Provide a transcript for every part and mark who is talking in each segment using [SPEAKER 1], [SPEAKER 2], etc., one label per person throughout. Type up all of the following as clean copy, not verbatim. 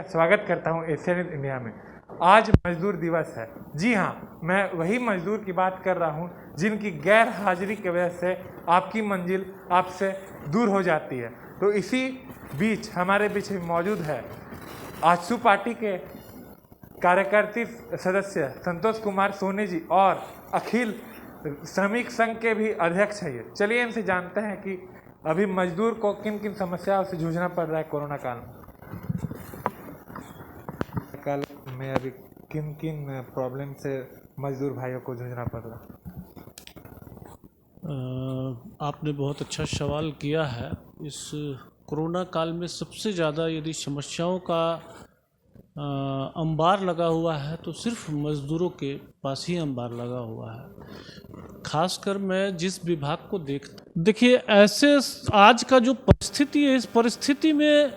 [SPEAKER 1] स्वागत करता हूं एशियन इंडिया में। आज मजदूर दिवस है। जी हाँ, मैं वही मजदूर की बात कर रहा हूं जिनकी गैर हाजिरी की वजह से आपकी मंजिल आपसे दूर हो जाती है। तो इसी बीच हमारे बीच मौजूद है आजसू पार्टी के कार्यकर्ता सदस्य संतोष कुमार सोनी जी और अखिल श्रमिक संघ के भी अध्यक्ष है। ये चलिए इनसे जानते हैं कि अभी मजदूर को किन किन समस्याओं से जूझना पड़ रहा है कोरोना काल में अभी किन किन प्रॉब्लम से मजदूर भाइयों को जूझना पड़ रहा है।
[SPEAKER 2] आपने बहुत अच्छा सवाल किया है। इस कोरोना काल में सबसे ज़्यादा यदि समस्याओं का अंबार लगा हुआ है तो सिर्फ मज़दूरों के पास ही अंबार लगा हुआ है। खासकर मैं जिस विभाग को देखिए, ऐसे आज का जो परिस्थिति है, इस परिस्थिति में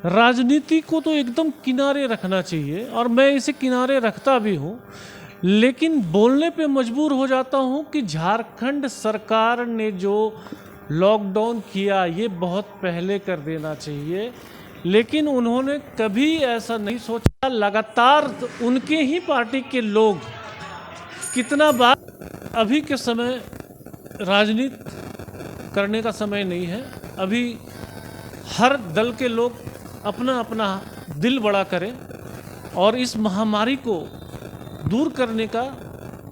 [SPEAKER 2] राजनीति को तो एकदम किनारे रखना चाहिए और मैं इसे किनारे रखता भी हूँ, लेकिन बोलने पे मजबूर हो जाता हूँ कि झारखंड सरकार ने जो लॉकडाउन किया ये बहुत पहले कर देना चाहिए, लेकिन उन्होंने कभी ऐसा नहीं सोचा। लगातार उनके ही पार्टी के लोग कितना बार, अभी के समय राजनीति करने का समय नहीं है। अभी हर दल के लोग अपना अपना दिल बड़ा करें और इस महामारी को दूर करने का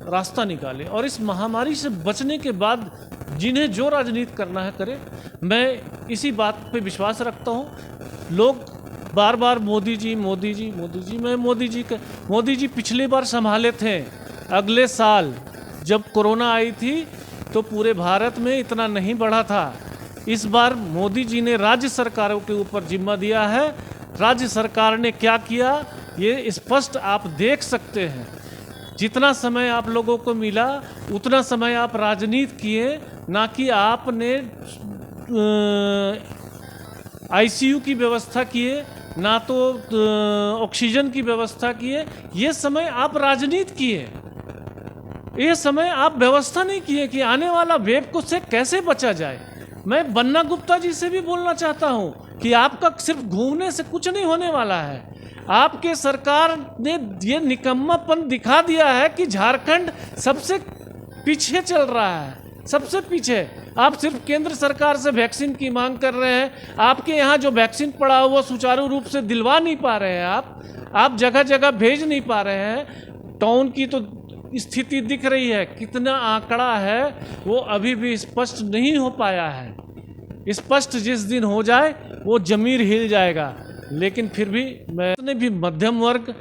[SPEAKER 2] रास्ता निकालें और इस महामारी से बचने के बाद जिन्हें जो राजनीति करना है करें। मैं इसी बात पे विश्वास रखता हूँ। लोग बार बार मोदी जी मोदी जी मोदी जी, मैं मोदी जी पिछली बार संभाले थे। अगले साल जब कोरोना आई थी तो पूरे भारत में इतना नहीं बढ़ा था। इस बार मोदी जी ने राज्य सरकारों के ऊपर जिम्मा दिया है। राज्य सरकार ने क्या किया ये स्पष्ट आप देख सकते हैं। जितना समय आप लोगों को मिला उतना समय आप राजनीति किए, ना कि आपने आईसीयू की व्यवस्था किए, ना तो ऑक्सीजन की व्यवस्था किए। ये समय आप राजनीति किए, ये समय आप व्यवस्था नहीं किए कि आने वाला वेब को से कैसे बचा जाए। मैं बन्ना गुप्ता जी से भी बोलना चाहता हूं कि आपका सिर्फ घूमने से कुछ नहीं होने वाला है। आपके सरकार ने ये निकम्मापन दिखा दिया है कि झारखंड सबसे पीछे चल रहा है, सबसे पीछे। आप सिर्फ केंद्र सरकार से वैक्सीन की मांग कर रहे हैं। आपके यहाँ जो वैक्सीन पड़ा हुआ सुचारू रूप से दिलवा नहीं पा रहे हैं। आप जगह जगह भेज नहीं पा रहे हैं। टाउन की तो स्थिति दिख रही है, कितना आंकड़ा है वो अभी भी स्पष्ट नहीं हो पाया है। स्पष्ट जिस दिन हो जाए वो जमीर हिल जाएगा। लेकिन फिर भी मैं भी मध्यम वर्ग,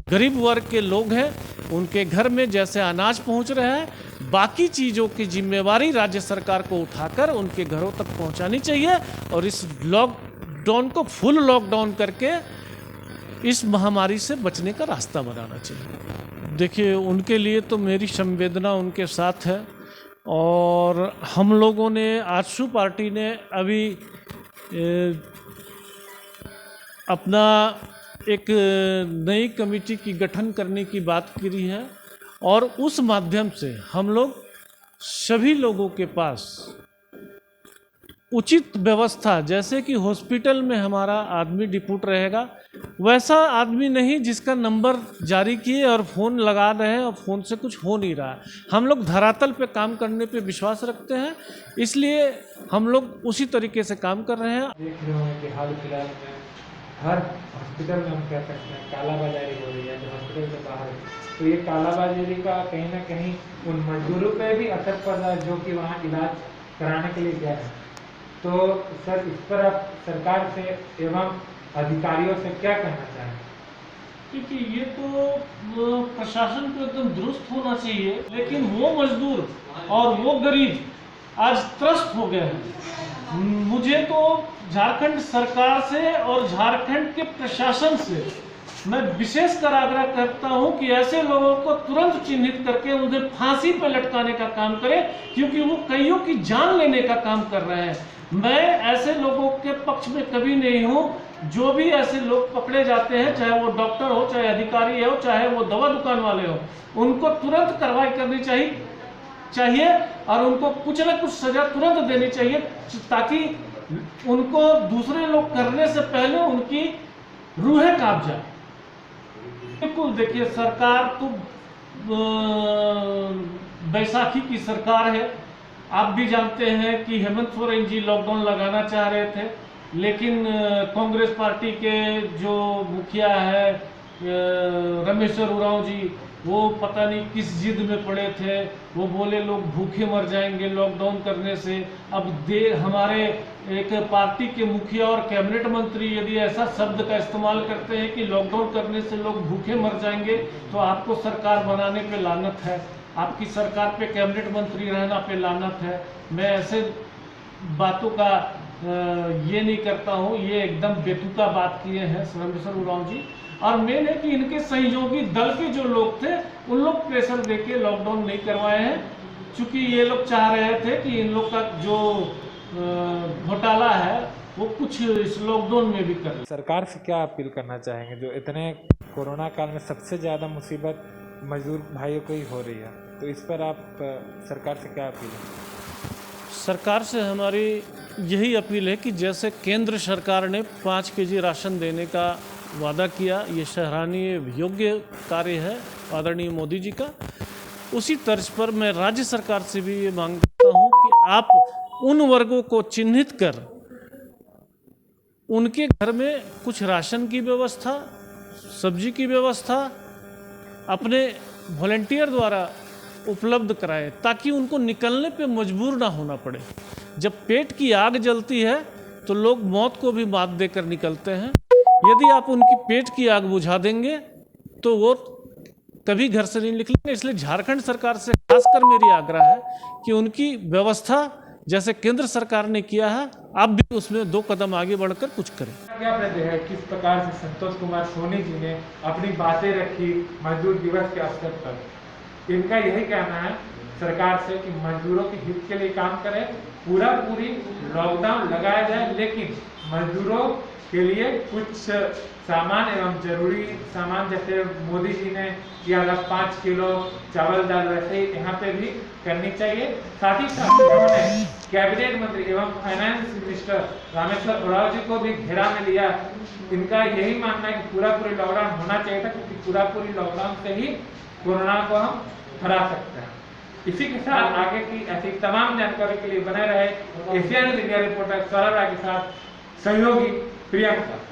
[SPEAKER 2] गरीब वर्ग के लोग हैं, उनके घर में जैसे अनाज पहुंच रहा है, बाकी चीज़ों की जिम्मेवारी राज्य सरकार को उठाकर उनके घरों तक पहुंचानी चाहिए और इस लॉकडाउन को फुल लॉकडाउन करके इस महामारी से बचने का रास्ता बनाना चाहिए। देखिए, उनके लिए तो मेरी संवेदना उनके साथ है और हम लोगों ने, आजसू पार्टी ने अभी अपना एक नई कमेटी की गठन करने की बात करी है और उस माध्यम से हम लोग सभी लोगों के पास उचित व्यवस्था, जैसे कि हॉस्पिटल में हमारा आदमी डिप्यूट रहेगा, वैसा आदमी नहीं जिसका नंबर जारी किए और फ़ोन लगा रहे हैं और फ़ोन से कुछ हो नहीं रहा है। हम लोग धरातल पे काम करने पे विश्वास रखते हैं, इसलिए हम लोग उसी तरीके से काम कर रहे हैं।
[SPEAKER 1] देख रहे हैं कि हाल फिलहाल में हर हॉस्पिटल में हम कह सकते हैं कालाबाजारी हो रही है जो हॉस्पिटल से बाहर है। तो ये कालाबाजारी का कहीं ना कहीं उन मजदूरों पे भी असर पड़ रहा है जो कि वहाँ इलाज कराने के लिए गए हैं। तो सर, इस पर आप सरकार से एवं अधिकारियों से क्या कहना चाहें?
[SPEAKER 2] क्योंकि ये तो प्रशासन को एकदम दुरुस्त होना चाहिए, लेकिन वो मजदूर और वो गरीब आज त्रस्त हो गए हैं। मुझे तो झारखंड सरकार से और झारखंड के प्रशासन से मैं विशेष कर आग्रह करता हूं कि ऐसे लोगों को तुरंत चिन्हित करके उन्हें फांसी पर लटकाने का काम करें, क्योंकि वो कईयों की जान लेने का काम कर रहे हैं। मैं ऐसे लोगों के पक्ष में कभी नहीं हूं। जो भी ऐसे लोग पकड़े जाते हैं, चाहे वो डॉक्टर हो, चाहे अधिकारी हो, चाहे वो दवा दुकान वाले हो, उनको तुरंत कार्रवाई करनी चाहिए और उनको कुछ न कुछ सजा तुरंत देनी चाहिए, ताकि उनको दूसरे लोग करने से पहले उनकी रूहे कांप जाए। बिल्कुल देखिए, सरकार तो बैसाखी की सरकार है। आप भी जानते हैं कि हेमंत सोरेन जी लॉकडाउन लगाना चाह रहे थे, लेकिन कांग्रेस पार्टी के जो मुखिया है रमेश्वर उरांव जी, वो पता नहीं किस जिद में पड़े थे। वो बोले लोग भूखे मर जाएंगे लॉकडाउन करने से। अब हमारे एक पार्टी के मुखिया और कैबिनेट मंत्री यदि ऐसा शब्द का इस्तेमाल करते हैं कि लॉकडाउन करने से लोग भूखे मर जाएंगे, तो आपको सरकार बनाने पे लानत है, आपकी सरकार पे कैबिनेट मंत्री रहना पे लानत है। मैं ऐसे बातों का ये नहीं करता हूँ। ये एकदम बेतुका बात किए हैं रमेश्वर उरांव जी। और मेन है कि इनके सहयोगी दल के जो लोग थे, उन लोग प्रेशर देके लॉकडाउन नहीं करवाए हैं, क्योंकि ये लोग चाह रहे थे कि इन लोग का जो घोटाला है वो कुछ इस लॉकडाउन में भी कर।
[SPEAKER 1] सरकार से क्या अपील करना चाहेंगे, जो इतने कोरोना काल में सबसे ज़्यादा मुसीबत मजदूर भाइयों को ही हो रही है, तो इस पर आप सरकार से क्या अपील है?
[SPEAKER 2] सरकार से हमारी यही अपील है कि जैसे केंद्र सरकार ने 5 केजी राशन देने का वादा किया, ये सराहनीय योग्य कार्य है आदरणीय मोदी जी का, उसी तर्ज पर मैं राज्य सरकार से भी ये मांग करता हूँ कि आप उन वर्गों को चिन्हित कर उनके घर में कुछ राशन की व्यवस्था, सब्जी की व्यवस्था अपने वॉलंटियर द्वारा उपलब्ध कराए, ताकि उनको निकलने पे मजबूर ना होना पड़े। जब पेट की आग जलती है तो लोग मौत को भी मात देकर निकलते हैं। यदि आप उनकी पेट की आग बुझा देंगे तो वो कभी घर से नहीं निकलेंगे। इसलिए झारखंड सरकार से खासकर मेरी आग्रह है कि उनकी व्यवस्था जैसे केंद्र सरकार ने किया है, आप भी उसमें 2 कदम आगे बढ़कर कुछ करें।
[SPEAKER 1] क्या प्रतिक्रिया है, किस प्रकार से संतोष कुमार सोनी जी ने अपनी बातें रखी मजदूर दिवस के अवसर पर? इनका यही कहना है सरकार से कि मजदूरों के हित के लिए काम करें, पूरी लॉकडाउन लगाया जाए, लेकिन मजदूरों के लिए कुछ सामान एवं जरूरी सामान, जैसे मोदी जी ने किया 5 किलो चावल दाल, वैसे ही यहाँ पे भी करनी चाहिए। साथ ही साथ उन्होंने कैबिनेट मंत्री एवं फाइनेंस मिनिस्टर रामेश्वर उरांव जी को भी घेरा में लिया। इनका यही मानना है कि पूरी लॉकडाउन होना चाहिए था, क्योंकि पूरी लॉकडाउन से ही कोरोना को हम हरा सकते हैं। इसी के साथ आगे की ऐसी तमाम जानकारी के लिए बने रहे एशियन इंडिया रिपोर्टर सौरभ राय के साथ सहयोगी प्रियंका।